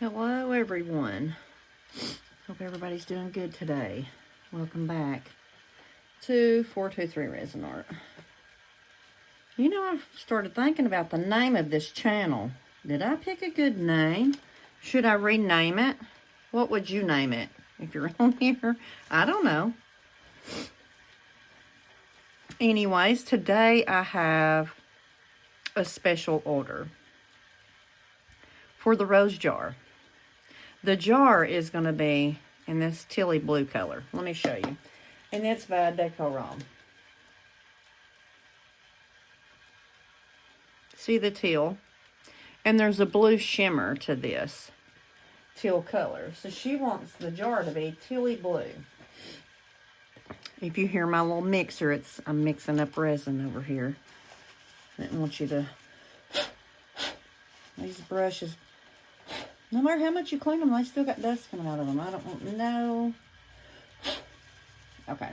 Hello everyone. Hope everybody's doing good today. Welcome back to 423 Resin Art. You know, I started thinking about the name of this channel. Did I pick a good name? Should I rename it? What would you name it if you're on here? I don't know. Anyways, today I have a special order for the rose jar. The jar is going to be in this Tilly blue color. Let me show you. And it's by Decorum. See the teal? And there's a blue shimmer to this teal color. So she wants the jar to be Tilly blue. If you hear my little mixer, I'm mixing up resin over here. I didn't want you to... These brushes... No matter how much you clean them, they still got dust coming out of them. I don't want no. Okay.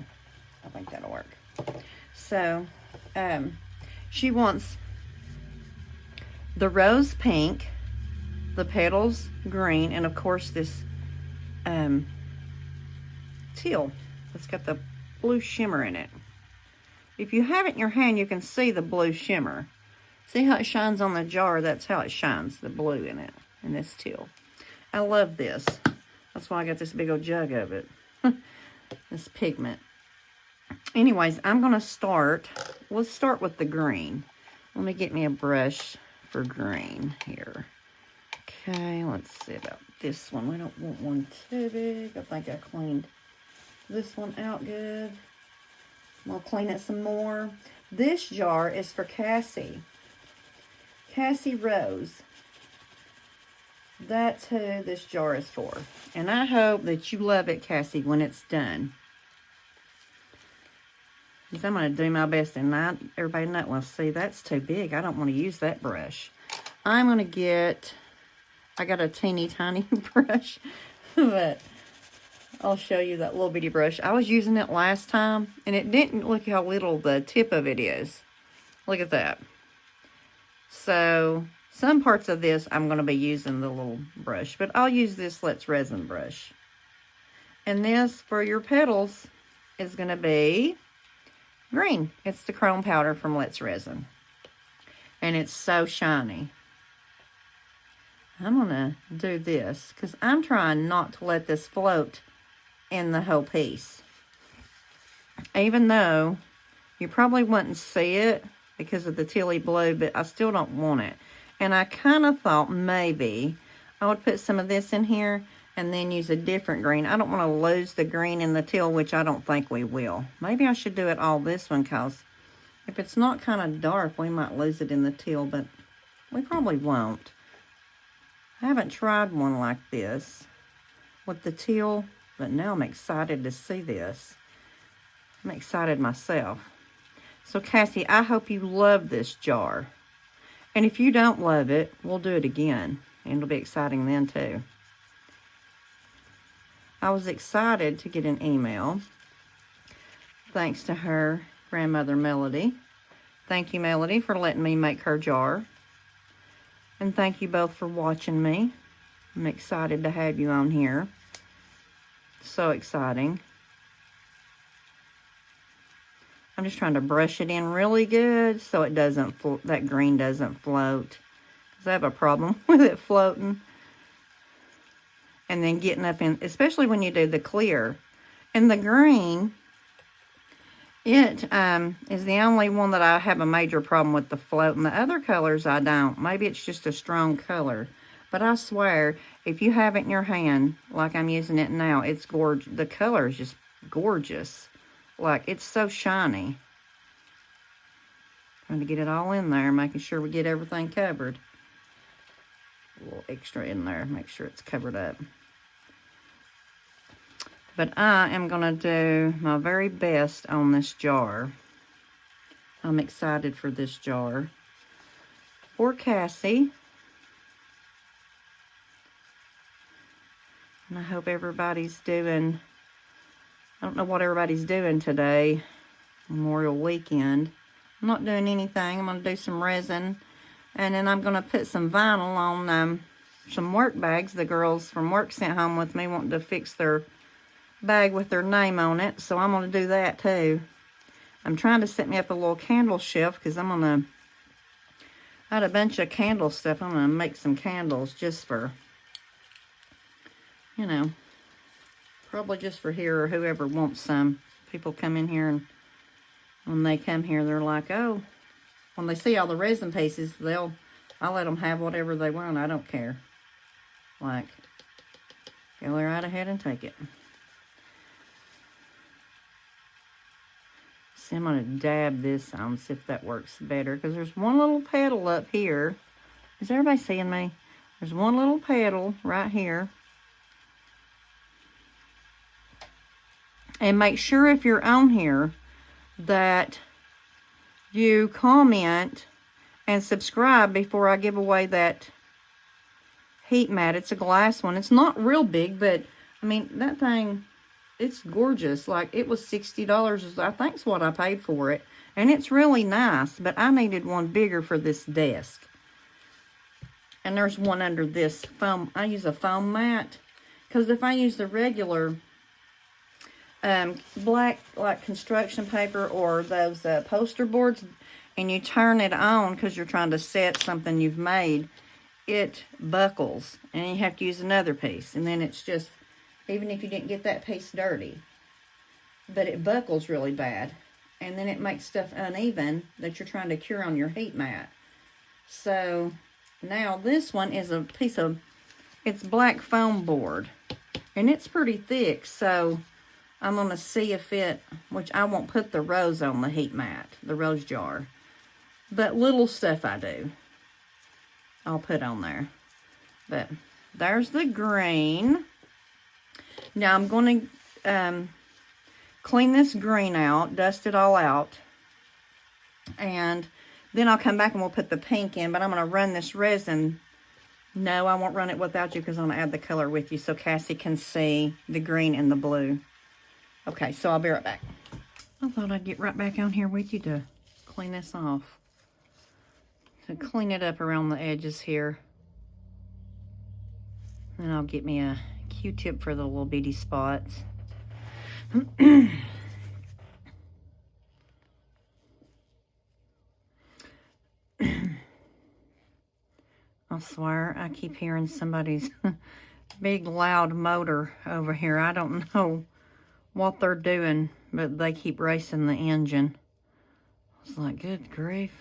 I think that'll work. So, she wants the rose pink, the petals green, and of course this teal. It's got the blue shimmer in it. If you have it in your hand, you can see the blue shimmer. See how it shines on the jar? That's how it shines, the blue in it. And this teal. I love this. That's why I got this big old jug of it. This pigment. Anyways, I'm going to start. Let's start with the green. Let me get me a brush for green here. Okay, let's see about this one. We don't want one too big. I think I cleaned this one out good. I'll clean it some more. This jar is for Cassie. Cassie Rose. That's who this jar is for. And I hope that you love it, Cassie, when it's done. Because I'm going to do my best. And everybody knows, well, see, that's too big. I don't want to use that brush. I'm going to get, I got a teeny tiny brush. But I'll show you that little bitty brush. I was using it last time. And it didn't look how little the tip of it is. Look at that. So... some parts of this, I'm going to be using the little brush, but I'll use this Let's Resin brush. And this, for your petals, is going to be green. It's the chrome powder from Let's Resin. And it's so shiny. I'm going to do this, because I'm trying not to let this float in the whole piece. Even though you probably wouldn't see it because of the Tilly blue, but I still don't want it. And I kind of thought maybe I would put some of this in here and then use a different green. I don't want to lose the green in the teal, which I don't think we will. Maybe I should do it all this one, because if it's not kind of dark, we might lose it in the teal, but we probably won't. I haven't tried one like this with the teal, but now I'm excited to see this. I'm excited myself. So, Cassie, I hope you love this jar. And if you don't love it, we'll do it again. And it'll be exciting then, too. I was excited to get an email. Thanks to her grandmother, Melody. Thank you, Melody, for letting me make her jar. And thank you both for watching me. I'm excited to have you on here. So exciting. I'm just trying to brush it in really good so it doesn't, that green doesn't float. Because I have a problem with it floating. And then getting up in, especially when you do the clear. And the green, it is the only one that I have a major problem with the float. And the other colors I don't. Maybe it's just a strong color. But I swear, if you have it in your hand, like I'm using it now, it's gorgeous. The color is just gorgeous. Like, it's so shiny. Trying to get it all in there, making sure we get everything covered. A little extra in there, make sure it's covered up. But I am going to do my very best on this jar. I'm excited for this jar. For Cassie. And I hope everybody's doing... I don't know what everybody's doing today, Memorial Weekend. I'm not doing anything. I'm going to do some resin, and then I'm going to put some vinyl on some work bags the girls from work sent home with me, wanting to fix their bag with their name on it. So I'm going to do that too. I'm trying to set me up a little candle shelf because I'm going to, I had a bunch of candle stuff. I'm going to make some candles just for, you know, probably just for here or whoever wants some. People come in here, and when they come here, they're like, oh, when they see all the resin pieces, I'll let them have whatever they want. I don't care. Like, go right ahead and take it. See, I'm going to dab this on, see if that works better. Because there's one little petal up here. Is everybody seeing me? There's one little petal right here. And make sure if you're on here that you comment and subscribe before I give away that heat mat. It's a glass one. It's not real big, but I mean, that thing, it's gorgeous. Like, it was $60, I think is what I paid for it. And it's really nice, but I needed one bigger for this desk. And there's one under this foam. I use a foam mat, because if I use the regular black, like, construction paper or those poster boards, and you turn it on because you're trying to set something you've made, it buckles, and you have to use another piece. And then it's just, even if you didn't get that piece dirty, but it buckles really bad. And then it makes stuff uneven that you're trying to cure on your heat mat. So now this one is a piece of, it's black foam board, and it's pretty thick. So I'm going to see if it, which I won't put the rose on the heat mat, the rose jar. But little stuff I do, I'll put on there. But there's the green. Now I'm going to clean this green out, dust it all out. And then I'll come back and we'll put the pink in. But I'm going to run this resin. No, I won't run it without you because I'm going to add the color with you so Cassie can see the green and the blue. Okay, so I'll be right back. I thought I'd get right back on here with you to clean this off. To clean it up around the edges here. And I'll get me a Q-tip for the little bitty spots. I swear, I keep hearing somebody's big loud motor over here. I don't know what they're doing, but they keep racing the engine. It's like, good grief.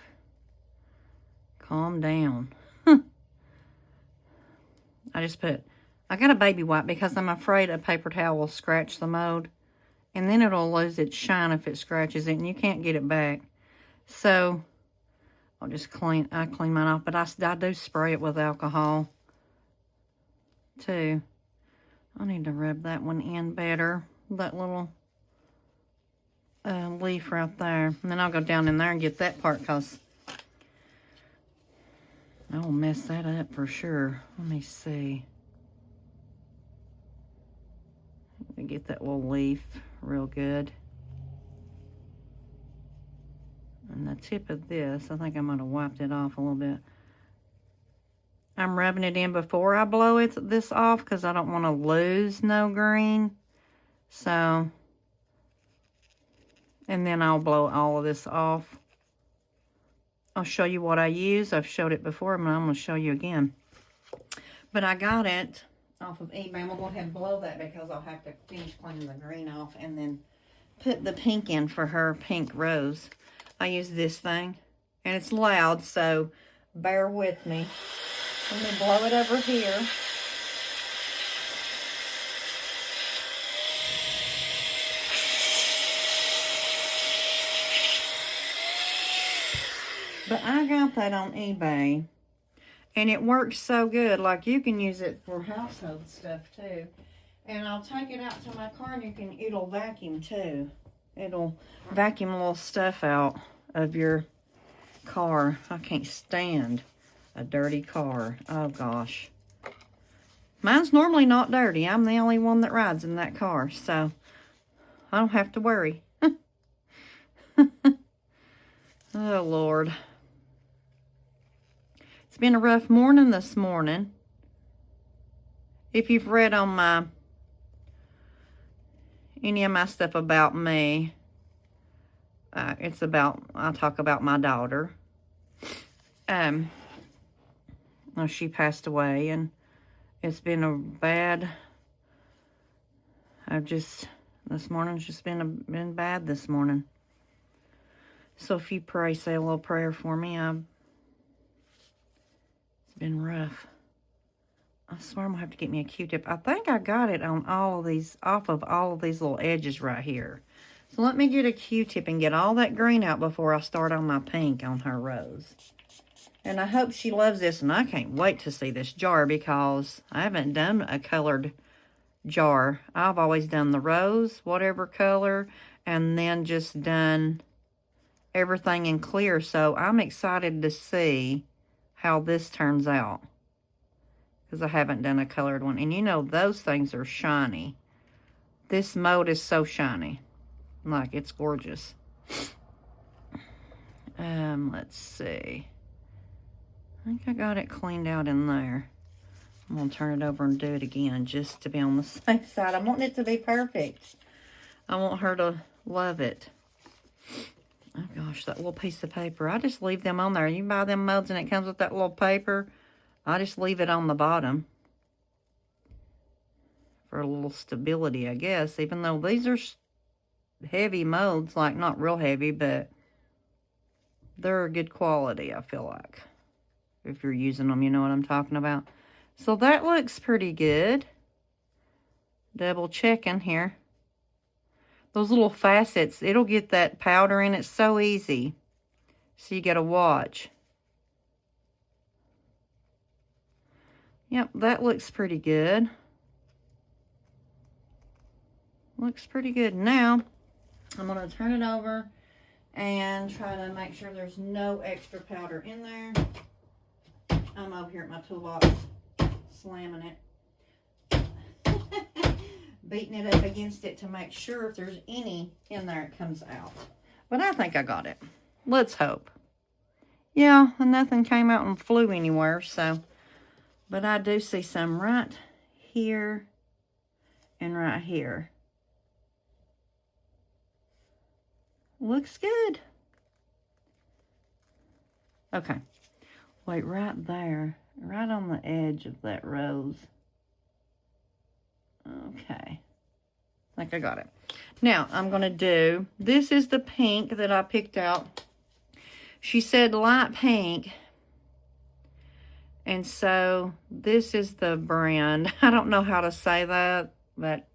Calm down. I got a baby wipe because I'm afraid a paper towel will scratch the mold. And then it'll lose its shine if it scratches it, and you can't get it back. So I'll just clean mine off. But I do spray it with alcohol too. I need to rub that one in better. That little leaf right there. And then I'll go down in there and get that part, because I will mess that up for sure. Let me see. Let me get that little leaf real good. And the tip of this, I think I might have wiped it off a little bit. I'm rubbing it in before I blow this off because I don't want to lose no green. So, and then I'll blow all of this off. I'll show you what I use. I've showed it before, but I'm going to show you again. But I got it off of eBay. I'm going to go ahead and blow that because I'll have to finish cleaning the green off and then put the pink in for her pink rose. I use this thing, and it's loud, so bear with me. Let me blow it over here. But I got that on eBay, and it works so good. Like, you can use it for household stuff too. And I'll take it out to my car, and it'll vacuum too. It'll vacuum little stuff out of your car. I can't stand a dirty car. Oh gosh. Mine's normally not dirty. I'm the only one that rides in that car, so I don't have to worry. Oh Lord. It's been a rough morning this morning. if you've read on my, any of my stuff about me, it's about, I talk about my daughter. Well, she passed away, and it's been a bad, this morning's just been bad this morning. So if you pray, say a little prayer for me. It's been rough. I swear I'm gonna have to get me a Q-tip. I think I got it on all of these, off of all of these little edges right here. So let me get a Q-tip and get all that green out before I start on my pink on her rose. And I hope she loves this, and I can't wait to see this jar because I haven't done a colored jar. I've always done the rose, whatever color, and then just done everything in clear. So I'm excited to see how this turns out because I haven't done a colored one. And you know, those things are shiny. This mold is so shiny. Like, it's gorgeous. Let's see. I think I got it cleaned out in there. I'm going to turn it over and do it again just to be on the safe side. I want it to be perfect. I want her to love it. Oh gosh, that little piece of paper. I just leave them on there. You buy them molds and it comes with that little paper. I just leave it on the bottom for a little stability, I guess. Even though these are heavy molds, like not real heavy, but they're good quality, I feel like. If you're using them, you know what I'm talking about. So that looks pretty good. Double checking here. Those little facets, it'll get that powder in. It's so easy. So you got to watch. Yep, that looks pretty good. Looks pretty good. Now, I'm going to turn it over and try to make sure there's no extra powder in there. I'm over here at my toolbox, slamming it. Beating it up against it to make sure if there's any in there, it comes out. But I think I got it. Let's hope. Yeah, and nothing came out and flew anywhere, so. But I do see some right here and right here. Looks good. Okay. Wait, right there. Right on the edge of that rose. Okay. I think I got it. Now, I'm going to do, this is the pink that I picked out. She said light pink. And so, this is the brand. I don't know how to say that. That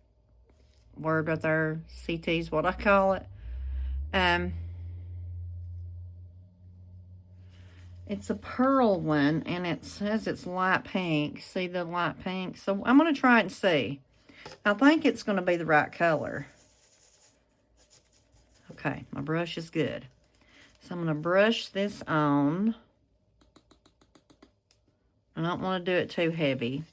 word right there. CT is what I call it. It's a pearl one, and it says it's light pink. See the light pink? So I'm going to try it and see. I think it's going to be the right color. Okay, my brush is good. So I'm going to brush this on. I don't want to do it too heavy.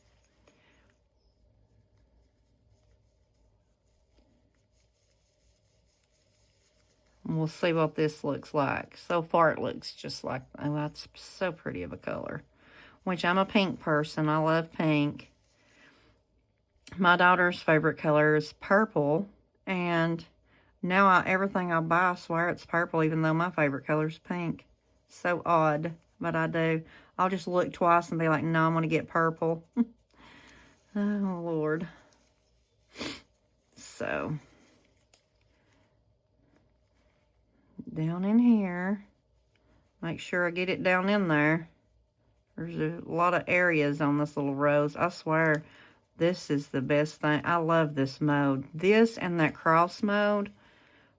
And we'll see what this looks like. So far, it looks just like, oh, that's so pretty of a color. Which, I'm a pink person. I love pink. My daughter's favorite color is purple. And now everything I buy, I swear it's purple, even though my favorite color is pink. So odd, but I do. I'll just look twice and be like, no, I'm going to get purple. Oh, Lord. So, down in here. Make sure I get it down in there. There's a lot of areas on this little rose. I swear, this is the best thing. I love this mode. This and that cross mode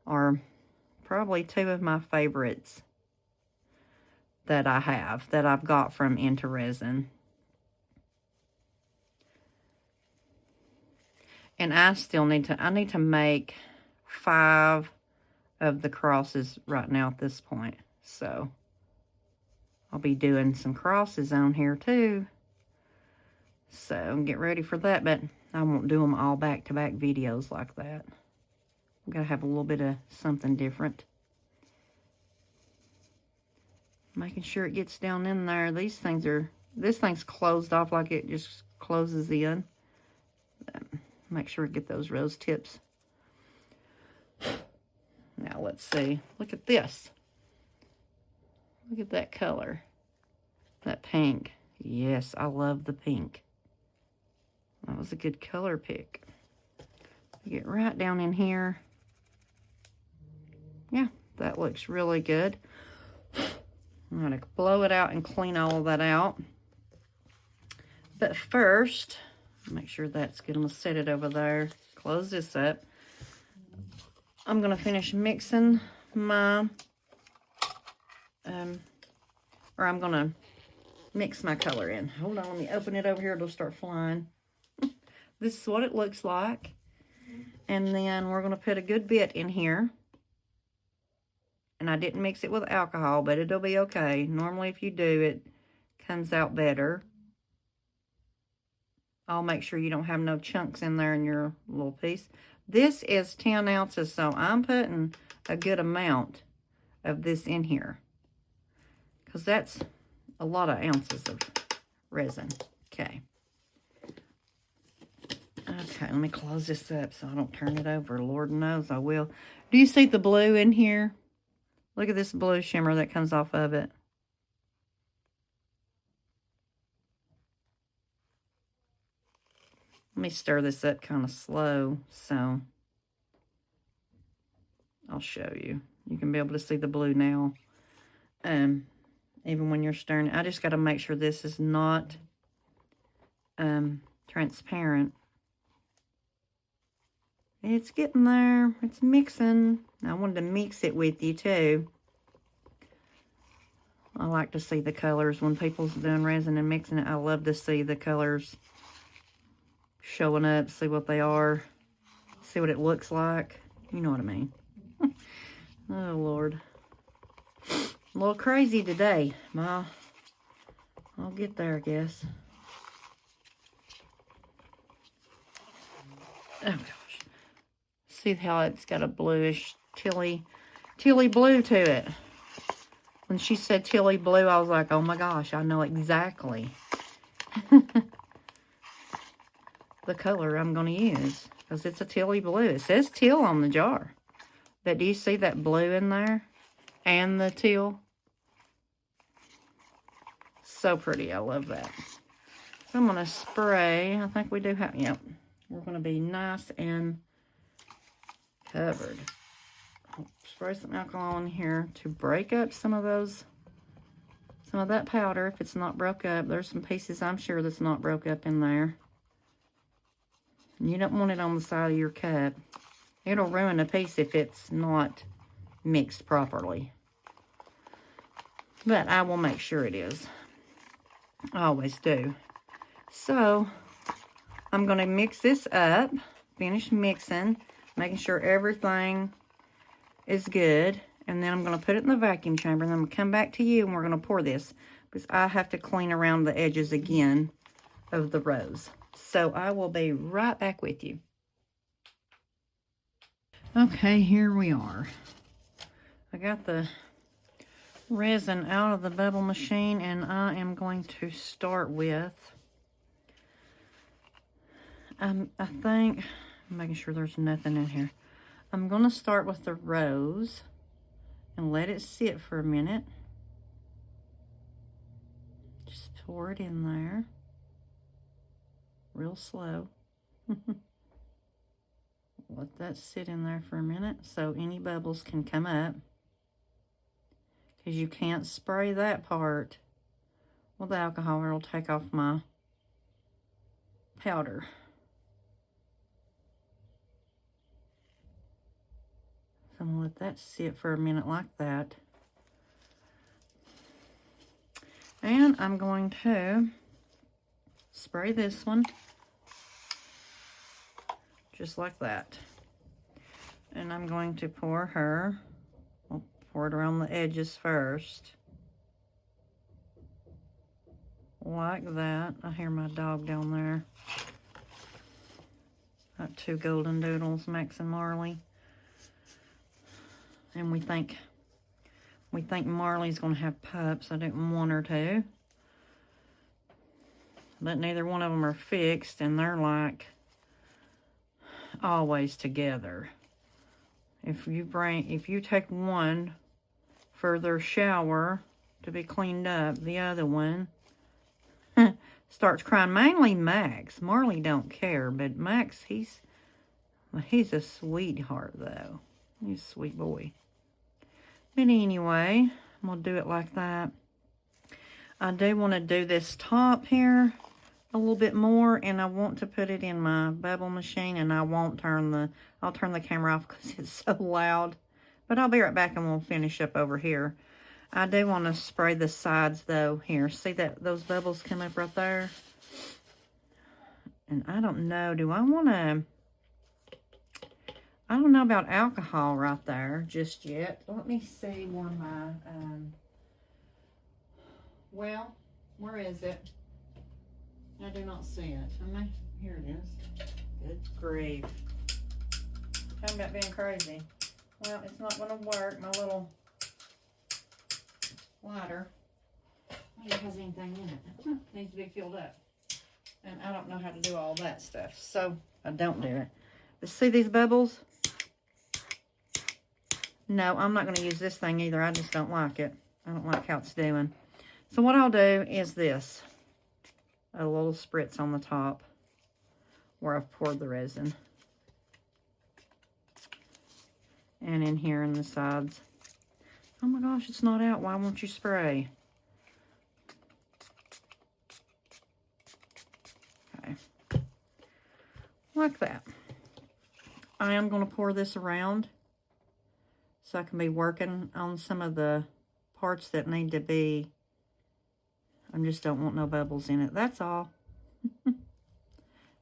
are probably two of my favorites that I have, that I've got from Intoresin. And I still need to, I need to make 5 of the crosses right now at this point. So, I'll be doing some crosses on here too. So, get ready for that, but I won't do them all back-to-back videos like that. I'm going to have a little bit of something different. Making sure it gets down in there. These things are, this thing's closed off like it just closes in. Make sure we get those rose tips. Now let's see. Look at this. Look at that color. That pink. Yes, I love the pink. That was a good color pick. Get right down in here. Yeah, that looks really good. I'm going to blow it out and clean all of that out. But first, make sure that's good. I'm going to set it over there. Close this up. I'm going to finish mixing my, or I'm going to mix my color in. Hold on, let me open it over here. It'll start flying. This is what it looks like. And then we're going to put a good bit in here. And I didn't mix it with alcohol, but it'll be okay. Normally, if you do, it comes out better. I'll make sure you don't have no chunks in there in your little piece. This is 10 ounces, so I'm putting a good amount of this in here. Because that's a lot of ounces of resin. Okay. Okay, let me close this up so I don't turn it over. Lord knows I will. Do you see the blue in here? Look at this blue shimmer that comes off of it. Let me stir this up kind of slow, so I'll show you. You can be able to see the blue now. Even when you're stirring it. I just got to make sure this is not transparent. It's getting there. It's mixing. I wanted to mix it with you too. I like to see the colors when people's doing resin and mixing it. I love to see the colors showing up, see what they are, see what it looks like. You know what I mean. Oh, Lord. A little crazy today. Well, I'll get there, I guess. Oh, gosh. See how it's got a bluish, tilly blue to it. When she said tilly blue, I was like, oh my gosh, I know exactly the color I'm going to use. Because it's a tilly blue. It says teal on the jar. But do you see that blue in there? And the teal? So pretty. I love that. So I'm going to spray. I think we do have, yep. We're going to be nice and covered. I'll spray some alcohol in here to break up some of that powder if it's not broke up. There's some pieces I'm sure that's not broke up in there. You don't want it on the side of your cup. It'll ruin a piece if it's not mixed properly. But I will make sure it is. I always do. So, I'm going to mix this up. Finish mixing. Making sure everything is good. And then I'm going to put it in the vacuum chamber. And then I'm going to come back to you and we're going to pour this. Because I have to clean around the edges again of the rose. So I will be right back with you. Okay, here we are. I got the resin out of the bubble machine and I am going to start with, I think, I'm making sure there's nothing in here. I'm going to start with the rose and let it sit for a minute. Just pour it in there. Real slow. Let that sit in there for a minute so any bubbles can come up. Because you can't spray that part with alcohol or it'll take off my powder. So I'm going to let that sit for a minute like that. And I'm going to spray this one. Just like that. And I'm going to pour her. I'll pour it around the edges first. Like that. I hear my dog down there. Got two golden doodles, Max and Marley. And we think Marley's gonna have pups. I didn't want her to. But neither one of them are fixed and they're like always together. If you take one for their shower to be cleaned up, the other one starts crying. Mainly Max. Marley don't care, but Max, he's a sweetheart though. He's a sweet boy. But anyway, I'm gonna do it like that. I do want to do this top here a little bit more, and I want to put it in my bubble machine, and I'll turn the camera off because it's so loud. But I'll be right back and we'll finish up over here. I do want to spray the sides though here. See that those bubbles come up right there? And I don't know, I don't know about alcohol right there just yet. Let me see where my, well, where is it? I do not see it. Here it is. Good grief. Talking about being crazy. Well, it's not going to work. My little lighter. I don't think it has anything in it. Needs to be filled up. And I don't know how to do all that stuff. So, I don't do it. But see these bubbles? No, I'm not going to use this thing either. I just don't like it. I don't like how it's doing. So what I'll do is this. A little spritz on the top where I've poured the resin. And in here in the sides. Oh my gosh, it's not out. Why won't you spray? Okay. Like that. I am going to pour this around so I can be working on some of the parts that need to be. I just don't want no bubbles in it. That's all.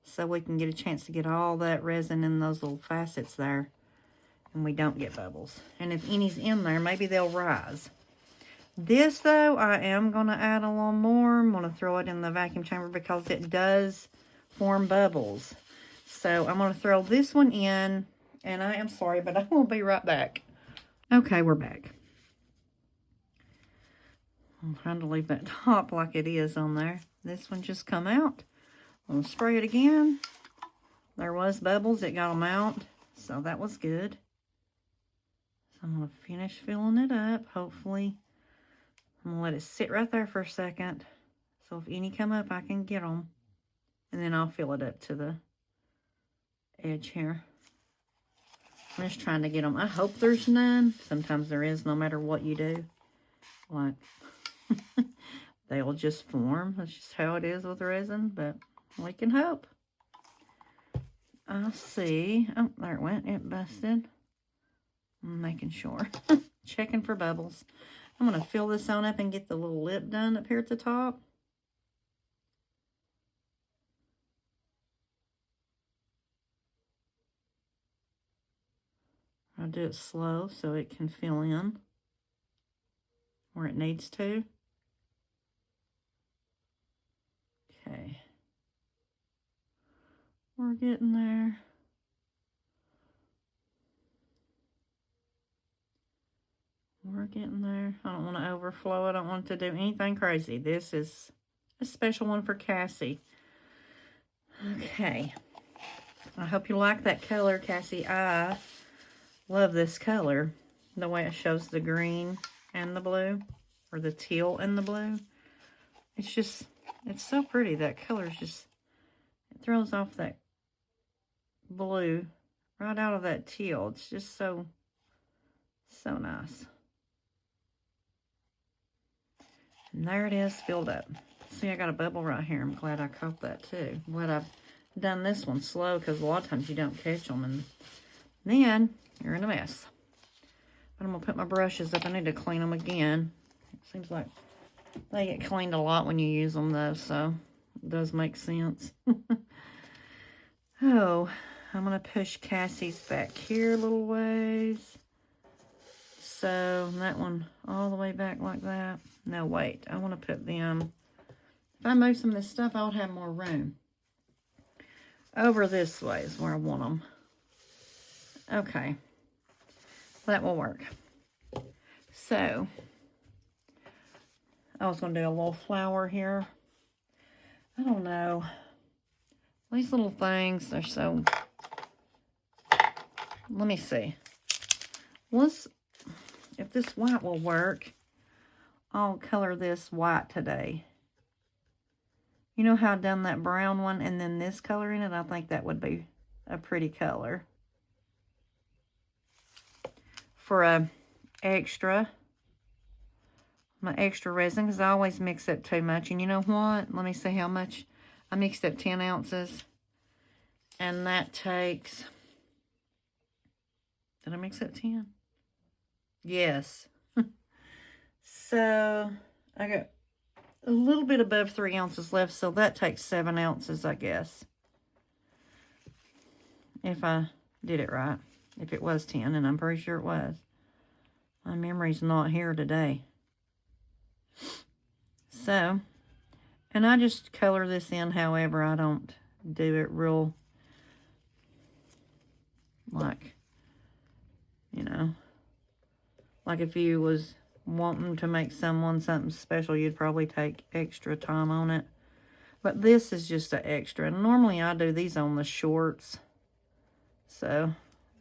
So we can get a chance to get all that resin in those little facets there. And we don't get bubbles. And if any's in there, maybe they'll rise. This, though, I am going to add a little more. I'm going to throw it in the vacuum chamber because it does form bubbles. So I'm going to throw this one in. And I am sorry, but I will be right back. Okay, we're back. I'm trying to leave that top like it is on there. This one just come out. I'm going to spray it again. There was bubbles. It got them out. So that was good. So I'm going to finish filling it up. Hopefully, I'm going to let it sit right there for a second. So if any come up, I can get them. And then I'll fill it up to the edge here. I'm just trying to get them. I hope there's none. Sometimes there is, no matter what you do. Like, they'll just form. That's just how it is with resin, but we can hope. I see. Oh, there it went. It busted. I'm making sure. Checking for bubbles. I'm going to fill this on up and get the little lip done up here at the top. I'll do it slow so it can fill in where it needs to. Okay. We're getting there. We're getting there. I don't want to overflow. I don't want to do anything crazy. This is a special one for Cassie. Okay. I hope you like that color, Cassie. I love this color. The way it shows the green and the blue. Or the teal and the blue. It's just, it's so pretty. That color is just, it throws off that blue right out of that teal. It's just so nice. And there it is, filled up. See, I got a bubble right here. I'm glad I caught that too. I'm glad I've done this one slow because a lot of times you don't catch them and then you're in a mess. But I'm going to put my brushes up. I need to clean them again. It seems like they get cleaned a lot when you use them though, so it does make sense. Oh, I'm going to push Cassie's back here a little ways. So that one all the way back like that. No, wait. I want to put them... If I move some of this stuff, I would have more room. Over this way is where I want them. Okay. That will work. So, I was going to do a little flower here. I don't know. These little things are so let me see. Let's, if this white will work, I'll color this white today. You know how I've done that brown one and then this color in it? I think that would be a pretty color. For a extra, my extra resin, because I always mix up too much. And you know what? Let me see how much. I mixed up 10 ounces. And that takes, did I mix up 10? Yes. So I got a little bit above 3 ounces left, so that takes 7 ounces, I guess. If I did it right. If it was 10, and I'm pretty sure it was. My memory's not here today. So, and I just color this in however. I don't do it real, like, you know, like if you was wanting to make someone something special, you'd probably take extra time on it. But this is just an extra. And normally I do these on the shorts. So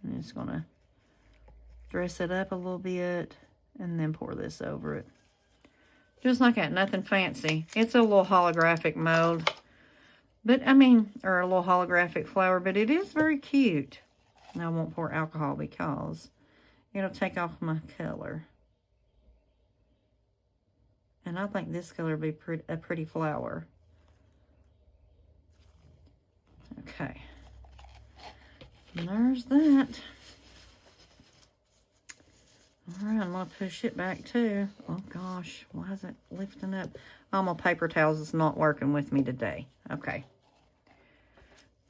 I'm just going to dress it up a little bit and then pour this over it. Just like that, nothing fancy. It's a little holographic mold. But, I mean, or a little holographic flower, but it is very cute. And I won't pour alcohol because it'll take off my color. And I think this color would be a pretty flower. Okay. And there's that. Alright, I'm going to push it back too. Oh gosh, why is it lifting up? Oh, my paper towels is not working with me today. Okay.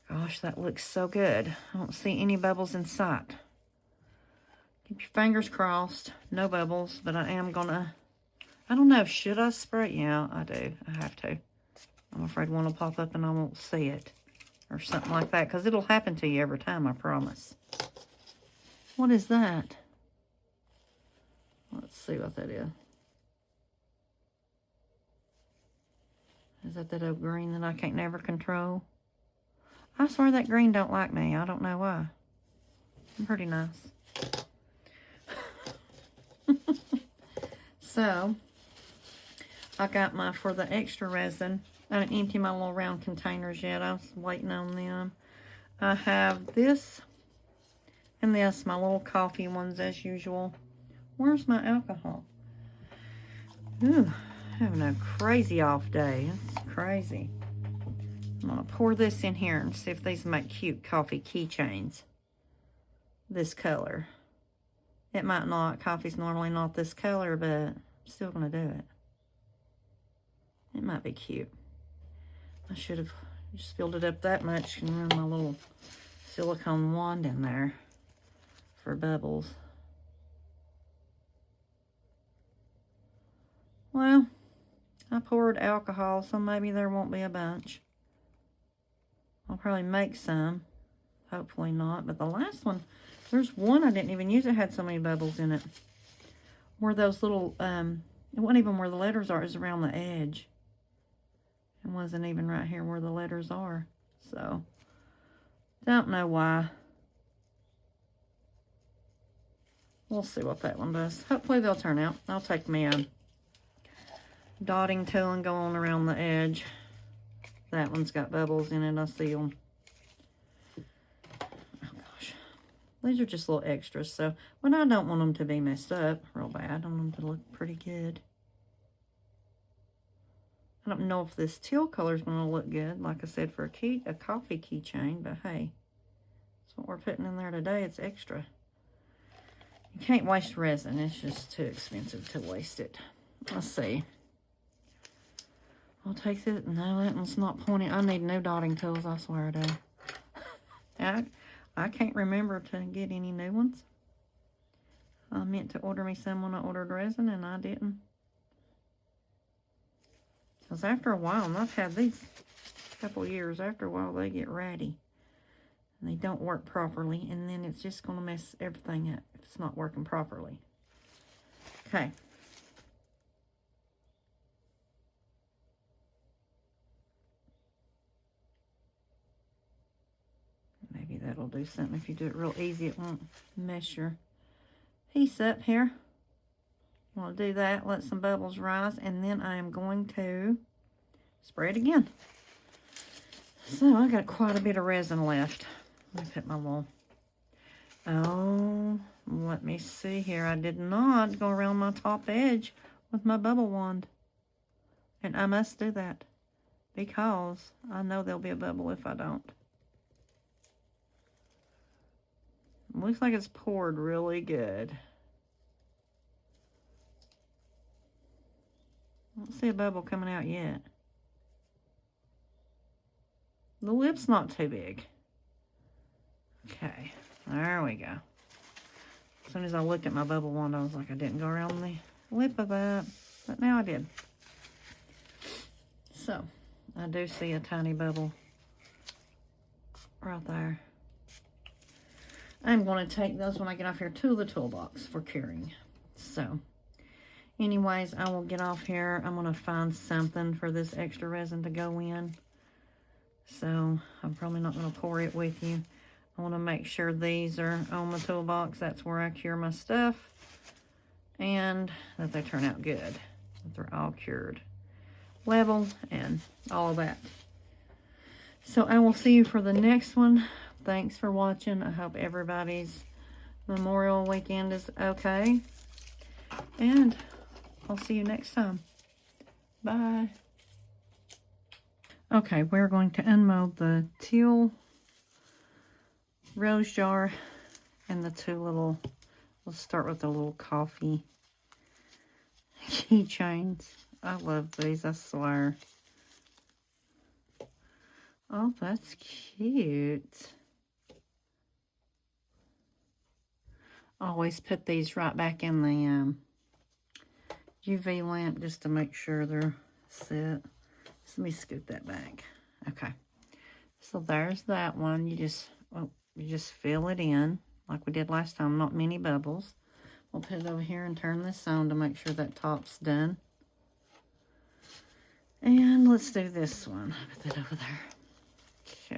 Gosh, that looks so good. I don't see any bubbles in sight. Keep your fingers crossed. No bubbles, but I am going to, I don't know, should I spray? Yeah, I do. I have to. I'm afraid one will pop up and I won't see it. Or something like that, because it'll happen to you every time, I promise. What is that? Let's see what that is. Is that old green that I can't never control? I swear that green don't like me. I don't know why. I'm pretty nice. So, I got my, for the extra resin, I didn't empty my little round containers yet. I was waiting on them. I have this and this, my little coffee ones as usual. Where's my alcohol? Ooh, having a crazy off day. It's crazy. I'm going to pour this in here and see if these make cute coffee keychains. This color. It might not. Coffee's normally not this color, but I'm still going to do it. It might be cute. I should have just filled it up that much and run my little silicone wand in there for bubbles. Well, I poured alcohol, so maybe there won't be a bunch. I'll probably make some. Hopefully not. But the last one, there's one I didn't even use. It had so many bubbles in it. Where those little, it wasn't even where the letters are. It was around the edge. It wasn't even right here where the letters are. So, don't know why. We'll see what that one does. Hopefully they'll turn out. I'll take me a dotting tool and go on around the edge. That one's got bubbles in it. I see them. Oh gosh. These are just little extras. So, but I don't want them to be messed up real bad. I want them to look pretty good. I don't know if this teal color is going to look good, like I said, for a coffee keychain, but hey, that's what we're putting in there today. It's extra. You can't waste resin. It's just too expensive to waste it. Let's see. I'll take this. No, that one's not pointing. I need new dotting tools, I swear I do. I can't remember to get any new ones. I meant to order me some when I ordered resin, and I didn't. Because after a while, and I've had these a couple years, after a while they get ratty. And they don't work properly, and then it's just going to mess everything up if it's not working properly. Okay. Maybe that'll do something. If you do it real easy, it won't mess your piece up here. I'll do that, let some bubbles rise, and then I am going to spray it again. So I got quite a bit of resin left. Let me put my little, oh, let me see here. I did not go around my top edge with my bubble wand. And I must do that because I know there'll be a bubble if I don't. Looks like it's poured really good. I don't see a bubble coming out yet. The lip's not too big. Okay, there we go. As soon as I looked at my bubble wand, I was like, I didn't go around the lip of that, but now I did. So, I do see a tiny bubble right there. I'm going to take those when I get off here to the toolbox for curing. So, anyways, I will get off here. I'm going to find something for this extra resin to go in. So, I'm probably not going to pour it with you. I want to make sure these are on the toolbox. That's where I cure my stuff. And that they turn out good. That they're all cured. Level and all of that. So, I will see you for the next one. Thanks for watching. I hope everybody's Memorial weekend is okay. And I'll see you next time. Bye. Okay, we're going to unmold the teal rose jar and the two little, let's start with the little coffee keychains. I love these, I swear. Oh, that's cute. Always put these right back in the UV lamp just to make sure they're set. So let me scoot that back. Okay. So there's that one. You just fill it in like we did last time. Not many bubbles. We'll put it over here and turn this on to make sure that top's done. And let's do this one. Put that over there.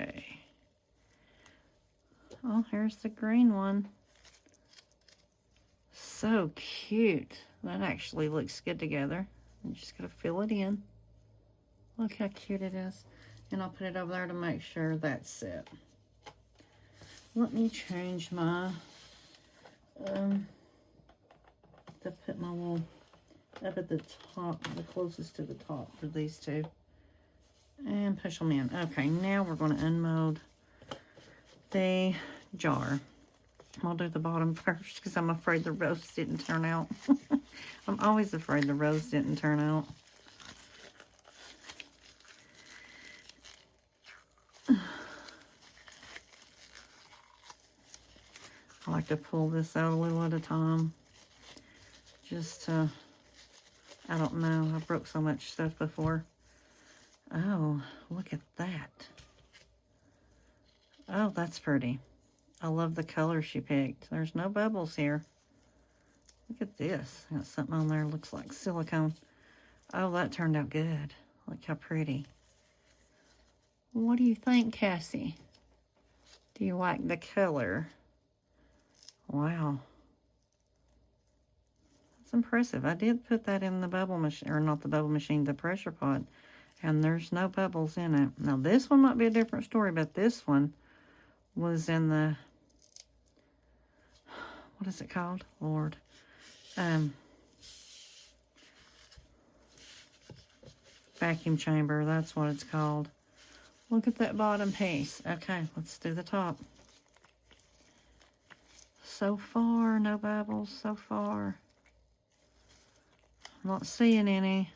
Okay. Oh, here's the green one. So cute. That actually looks good together. I'm just going to fill it in. Look how cute it is. And I'll put it over there to make sure that's set. Let me change my, to put my little, up at the top, the closest to the top for these two. And push them in. Okay, now we're going to unmold the jar. I'll do the bottom first because I'm afraid the rose didn't turn out. I'm always afraid the rose didn't turn out. I like to pull this out a little at a time. Just to, I don't know, I broke so much stuff before. Oh, look at that. Oh, that's pretty. I love the color she picked. There's no bubbles here. Look at this. Got something on there looks like silicone. Oh, that turned out good. Look how pretty. What do you think, Cassie? Do you like the color? Wow. That's impressive. I did put that in the bubble machine, or not the bubble machine, the pressure pot. And there's no bubbles in it. Now, this one might be a different story, but this one was in the, what is it called? Lord. Vacuum chamber, that's what it's called. Look at that bottom piece. Okay, let's do the top. So far, no bubbles so far. I'm not seeing any.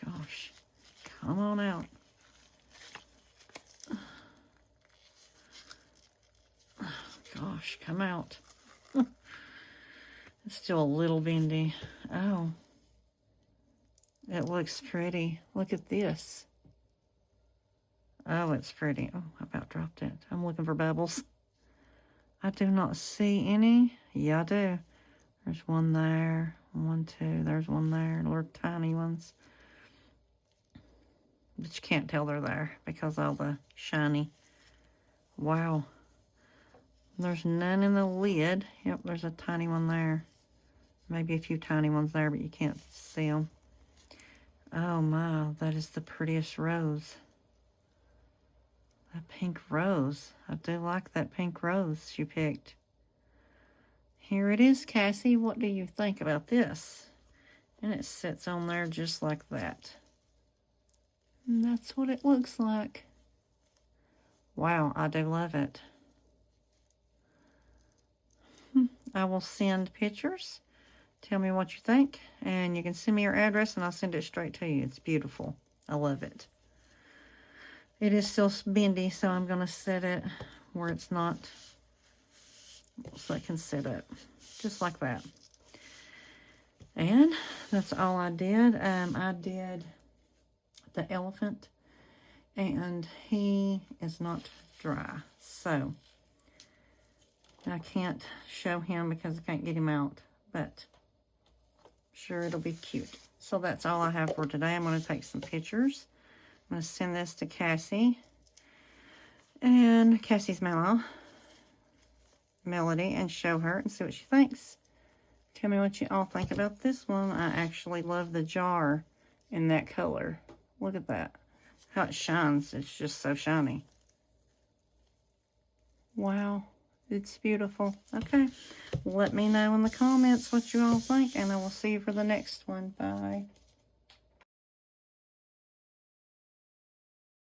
Gosh, come on out. Gosh, come out. It's still a little bendy. Oh. It looks pretty. Look at this. Oh, it's pretty. Oh, I about dropped it. I'm looking for bubbles. I do not see any. Yeah, I do. There's one there. 1, 2. There's one there. Little tiny ones. But you can't tell they're there because all the shiny. Wow. There's none in the lid. Yep, there's a tiny one there. Maybe a few tiny ones there, but you can't see them. Oh my, that is the prettiest rose. A pink rose. I do like that pink rose you picked. Here it is, Cassie. What do you think about this? And it sits on there just like that. And that's what it looks like. Wow, I do love it. I will send pictures. Tell me what you think. And you can send me your address and I'll send it straight to you. It's beautiful. I love it. It is still bendy, so I'm going to set it where it's not, so I can set it just like that. And that's all I did. I did the elephant, and he is not dry. So I can't show him because I can't get him out, but sure it'll be cute. So that's all I have for today. I'm going to take some pictures. I'm going to send this to Cassie and Cassie's Melody and show her and see what she thinks. Tell me what you all think about this one. I actually love the jar in that color. Look at that. How it shines. It's just so shiny. Wow. It's beautiful. Okay. Let me know in the comments what you all think, and I will see you for the next one. Bye.